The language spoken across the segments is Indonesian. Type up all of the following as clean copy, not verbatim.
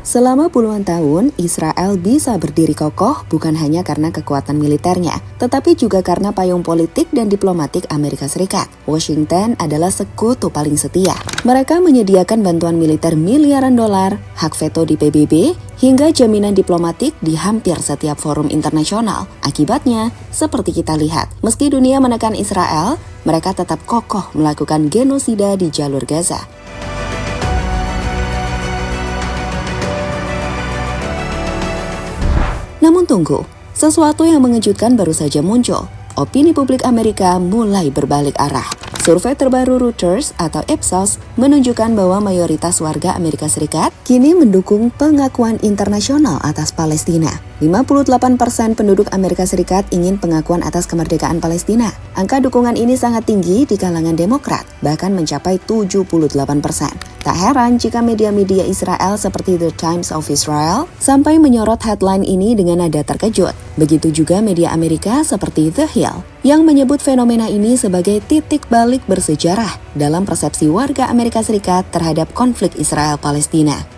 Selama puluhan tahun, Israel bisa berdiri kokoh bukan hanya karena kekuatan militernya, tetapi juga karena payung politik dan diplomatik Amerika Serikat. Washington adalah sekutu paling setia. Mereka menyediakan bantuan militer miliaran dolar, hak veto di PBB, hingga jaminan diplomatik di hampir setiap forum internasional. Akibatnya, seperti kita lihat, meski dunia menekan Israel, mereka tetap kokoh melakukan genosida di jalur Gaza. Namun tunggu, sesuatu yang mengejutkan baru saja muncul. Opini publik Amerika mulai berbalik arah. Survei terbaru Reuters atau Ipsos menunjukkan bahwa mayoritas warga Amerika Serikat kini mendukung pengakuan internasional atas Palestina. 58% penduduk Amerika Serikat ingin pengakuan atas kemerdekaan Palestina. Angka dukungan ini sangat tinggi di kalangan Demokrat, bahkan mencapai 78%. Tak heran jika media-media Israel seperti The Times of Israel sampai menyorot headline ini dengan nada terkejut. Begitu juga media Amerika seperti The Hill yang menyebut fenomena ini sebagai titik balik bersejarah dalam persepsi warga Amerika Serikat terhadap konflik Israel-Palestina.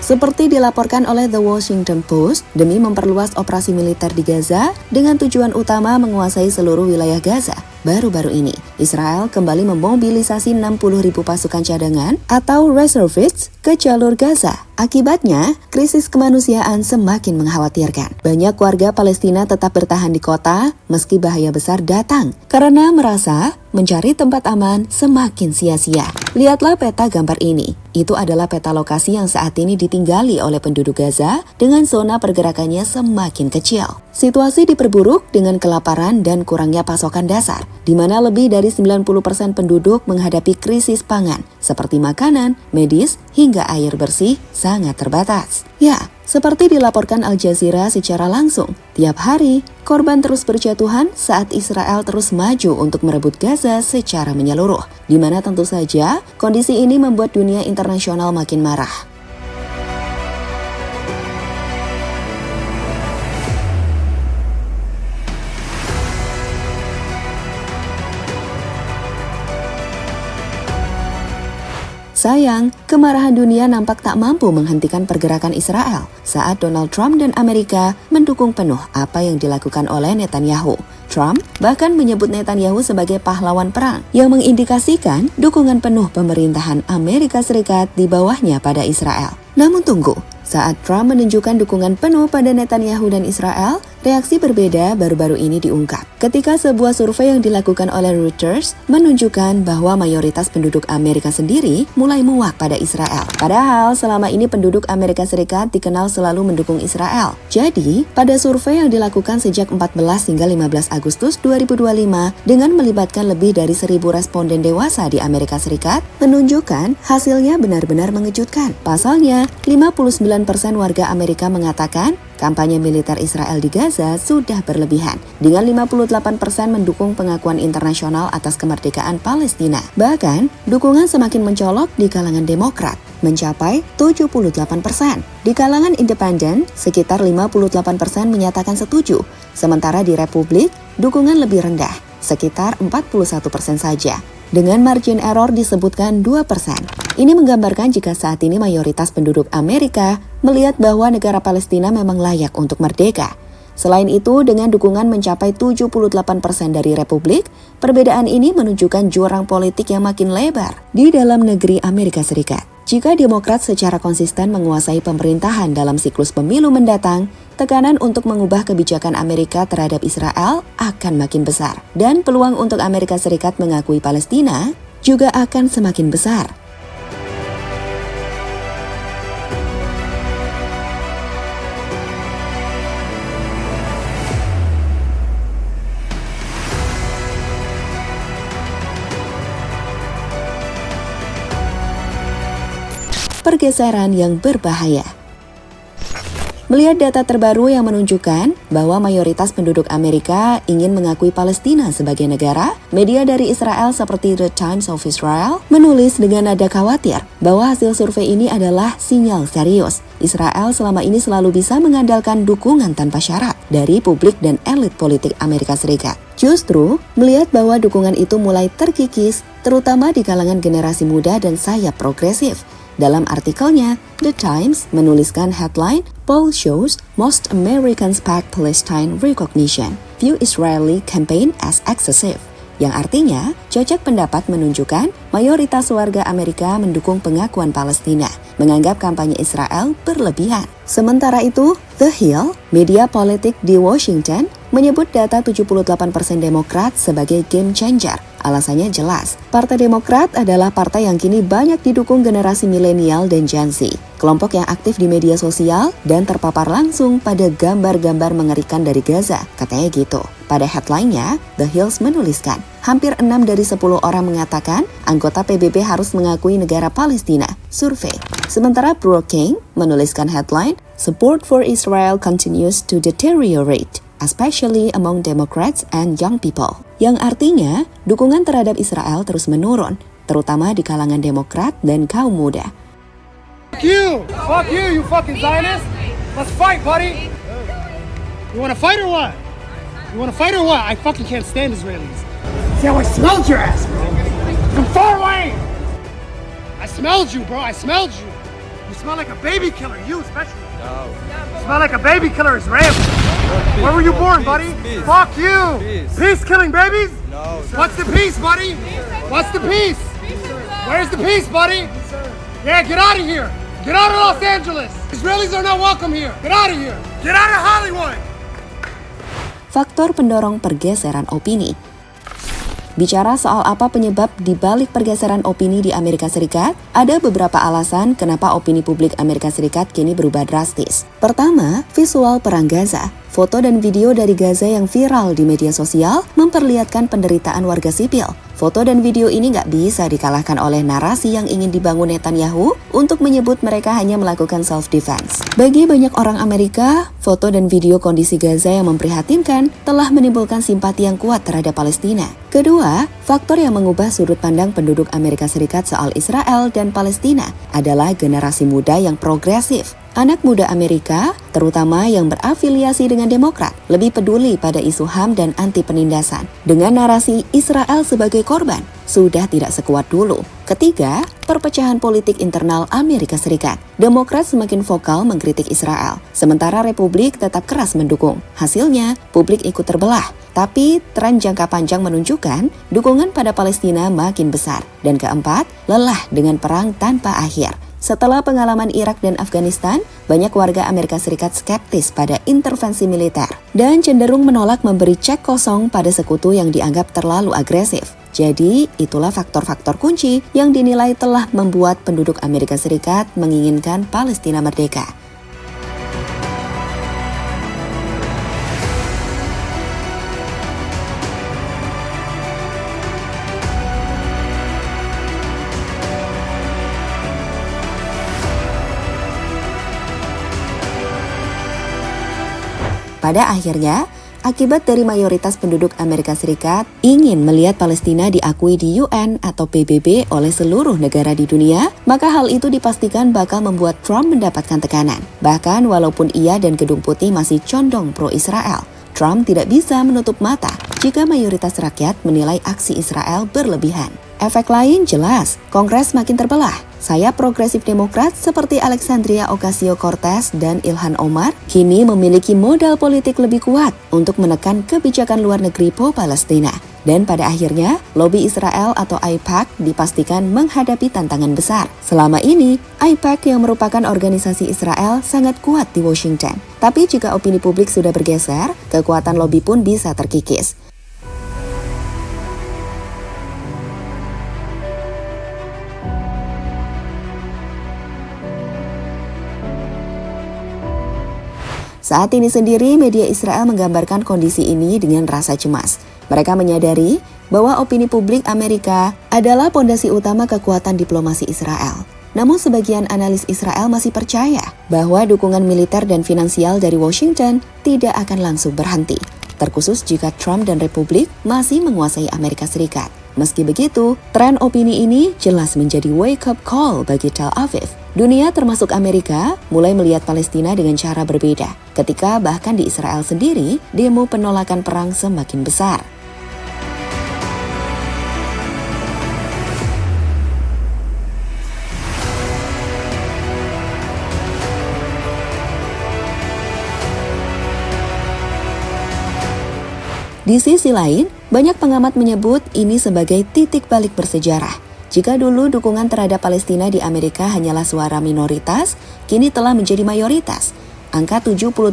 Seperti dilaporkan oleh The Washington Post, demi memperluas operasi militer di Gaza dengan tujuan utama menguasai seluruh wilayah Gaza. Baru-baru ini, Israel kembali memobilisasi 60.000 pasukan cadangan atau reservists ke jalur Gaza. Akibatnya, krisis kemanusiaan semakin mengkhawatirkan. Banyak warga Palestina tetap bertahan di kota meski bahaya besar datang karena merasa mencari tempat aman semakin sia-sia. Lihatlah peta gambar ini. Itu adalah peta lokasi yang saat ini ditinggali oleh penduduk Gaza dengan zona pergerakannya semakin kecil. Situasi diperburuk dengan kelaparan dan kurangnya pasokan dasar, di mana lebih dari 90% penduduk menghadapi krisis pangan, seperti makanan, medis, hingga air bersih sangat terbatas. Ya, seperti dilaporkan Al Jazeera secara langsung, tiap hari korban terus berjatuhan saat Israel terus maju untuk merebut Gaza secara menyeluruh, di mana tentu saja kondisi ini membuat dunia internasional makin marah. Sayang, kemarahan dunia nampak tak mampu menghentikan pergerakan Israel saat Donald Trump dan Amerika mendukung penuh apa yang dilakukan oleh Netanyahu. Trump bahkan menyebut Netanyahu sebagai pahlawan perang yang mengindikasikan dukungan penuh pemerintahan Amerika Serikat di bawahnya pada Israel. Namun tunggu, saat Trump menunjukkan dukungan penuh pada Netanyahu dan Israel, reaksi berbeda baru-baru ini diungkap. Ketika sebuah survei yang dilakukan oleh Reuters menunjukkan bahwa mayoritas penduduk Amerika sendiri mulai muak pada Israel. Padahal selama ini penduduk Amerika Serikat dikenal selalu mendukung Israel. Jadi, pada survei yang dilakukan sejak 14 hingga 15 Agustus 2025 dengan melibatkan lebih dari 1.000 responden dewasa di Amerika Serikat, menunjukkan hasilnya benar-benar mengejutkan. Pasalnya, 59% warga Amerika mengatakan kampanye militer Israel di Gaza sudah berlebihan, dengan 58% mendukung pengakuan internasional atas kemerdekaan Palestina. Bahkan, dukungan semakin mencolok di kalangan Demokrat, mencapai 78%. Di kalangan independen, sekitar 58% menyatakan setuju, sementara di Republik, dukungan lebih rendah, sekitar 41% saja. Dengan margin error disebutkan 2%. Ini menggambarkan jika saat ini mayoritas penduduk Amerika melihat bahwa negara Palestina memang layak untuk merdeka. Selain itu, dengan dukungan mencapai 78% dari Republik, perbedaan ini menunjukkan jurang politik yang makin lebar di dalam negeri Amerika Serikat. Jika Demokrat secara konsisten menguasai pemerintahan dalam siklus pemilu mendatang, tekanan untuk mengubah kebijakan Amerika terhadap Israel akan makin besar. Dan peluang untuk Amerika Serikat mengakui Palestina juga akan semakin besar. Pergeseran yang berbahaya. Melihat data terbaru yang menunjukkan bahwa mayoritas penduduk Amerika ingin mengakui Palestina sebagai negara, media dari Israel seperti The Times of Israel menulis dengan nada khawatir bahwa hasil survei ini adalah sinyal serius. Israel selama ini selalu bisa mengandalkan dukungan tanpa syarat dari publik dan elit politik Amerika Serikat. Justru, melihat bahwa dukungan itu mulai terkikis, terutama di kalangan generasi muda dan sayap progresif. Dalam artikelnya, The Times menuliskan headline, "Poll shows most Americans back Palestine recognition, view Israeli campaign as excessive." Yang artinya, cocok pendapat menunjukkan mayoritas warga Amerika mendukung pengakuan Palestina, menganggap kampanye Israel berlebihan. Sementara itu, The Hill, media politik di Washington, menyebut data 78% Demokrat sebagai game changer. Alasannya jelas, Partai Demokrat adalah partai yang kini banyak didukung generasi milenial dan Gen Z, kelompok yang aktif di media sosial dan terpapar langsung pada gambar-gambar mengerikan dari Gaza, katanya gitu. Pada headline-nya, The Hills menuliskan, hampir 6 dari 10 orang mengatakan anggota PBB harus mengakui negara Palestina, survei. Sementara Brookings menuliskan headline, "Support for Israel continues to deteriorate, especially among Democrats and young people." Yang artinya, dukungan terhadap Israel terus menurun, terutama di kalangan Demokrat dan kaum muda. Fuck you, you fucking Zionist. Let's fight, buddy. You wanna fight or what? I fucking can't stand Israelis. See how I smelled your ass, bro? From far away. I smelled you, bro. You smell like a baby killer, you especially. No. You smell like a baby killer, Israeli. Where were you born, buddy? Fuck you. Peace killing babies? No. What's the peace, buddy? What's the peace? Where's the peace, buddy? Yeah, get out of here. Get out of Los Angeles. Israelis are not welcome here. Get out of here. Get out of Hollywood. Faktor pendorong pergeseran opini. Bicara soal apa penyebab di balik pergeseran opini di Amerika Serikat, ada beberapa alasan kenapa opini publik Amerika Serikat kini berubah drastis. Pertama, visual perang Gaza. Foto dan video dari Gaza yang viral di media sosial memperlihatkan penderitaan warga sipil. Foto dan video ini nggak bisa dikalahkan oleh narasi yang ingin dibangun Netanyahu untuk menyebut mereka hanya melakukan self-defense. Bagi banyak orang Amerika, foto dan video kondisi Gaza yang memprihatinkan telah menimbulkan simpati yang kuat terhadap Palestina. Kedua, faktor yang mengubah sudut pandang penduduk Amerika Serikat soal Israel dan Palestina adalah generasi muda yang progresif. Anak muda Amerika, terutama yang berafiliasi dengan Demokrat, lebih peduli pada isu HAM dan anti penindasan. Dengan narasi Israel sebagai korban, sudah tidak sekuat dulu. Ketiga, perpecahan politik internal Amerika Serikat. Demokrat semakin vokal mengkritik Israel, sementara Republik tetap keras mendukung. Hasilnya, publik ikut terbelah. Tapi, tren jangka panjang menunjukkan dukungan pada Palestina makin besar. Dan keempat, lelah dengan perang tanpa akhir. Setelah pengalaman Irak dan Afghanistan, banyak warga Amerika Serikat skeptis pada intervensi militer dan cenderung menolak memberi cek kosong pada sekutu yang dianggap terlalu agresif. Jadi, itulah faktor-faktor kunci yang dinilai telah membuat penduduk Amerika Serikat menginginkan Palestina merdeka. Pada akhirnya, akibat dari mayoritas penduduk Amerika Serikat ingin melihat Palestina diakui di UN atau PBB oleh seluruh negara di dunia, maka hal itu dipastikan bakal membuat Trump mendapatkan tekanan. Bahkan walaupun ia dan Gedung Putih masih condong pro-Israel, Trump tidak bisa menutup mata jika mayoritas rakyat menilai aksi Israel berlebihan. Efek lain jelas, Kongres makin terbelah. Sayap progresif Demokrat seperti Alexandria Ocasio-Cortez dan Ilhan Omar kini memiliki modal politik lebih kuat untuk menekan kebijakan luar negeri pro-Palestina. Dan pada akhirnya, lobi Israel atau AIPAC dipastikan menghadapi tantangan besar. Selama ini, AIPAC yang merupakan organisasi Israel sangat kuat di Washington. Tapi jika opini publik sudah bergeser, kekuatan lobi pun bisa terkikis. Saat ini sendiri, media Israel menggambarkan kondisi ini dengan rasa cemas. Mereka menyadari bahwa opini publik Amerika adalah pondasi utama kekuatan diplomasi Israel. Namun sebagian analis Israel masih percaya bahwa dukungan militer dan finansial dari Washington tidak akan langsung berhenti, terkhusus jika Trump dan Republik masih menguasai Amerika Serikat. Meski begitu, tren opini ini jelas menjadi wake-up call bagi Tel Aviv. Dunia termasuk Amerika mulai melihat Palestina dengan cara berbeda, ketika bahkan di Israel sendiri, demo penolakan perang semakin besar. Di sisi lain, banyak pengamat menyebut ini sebagai titik balik bersejarah. Jika dulu dukungan terhadap Palestina di Amerika hanyalah suara minoritas, kini telah menjadi mayoritas. Angka 78%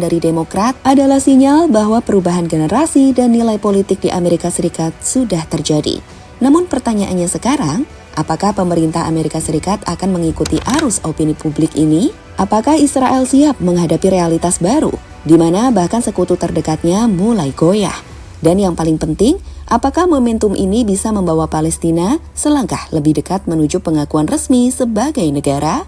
dari Demokrat adalah sinyal bahwa perubahan generasi dan nilai politik di Amerika Serikat sudah terjadi. Namun pertanyaannya sekarang, apakah pemerintah Amerika Serikat akan mengikuti arus opini publik ini? Apakah Israel siap menghadapi realitas baru, di mana bahkan sekutu terdekatnya mulai goyah? Dan yang paling penting, apakah momentum ini bisa membawa Palestina selangkah lebih dekat menuju pengakuan resmi sebagai negara?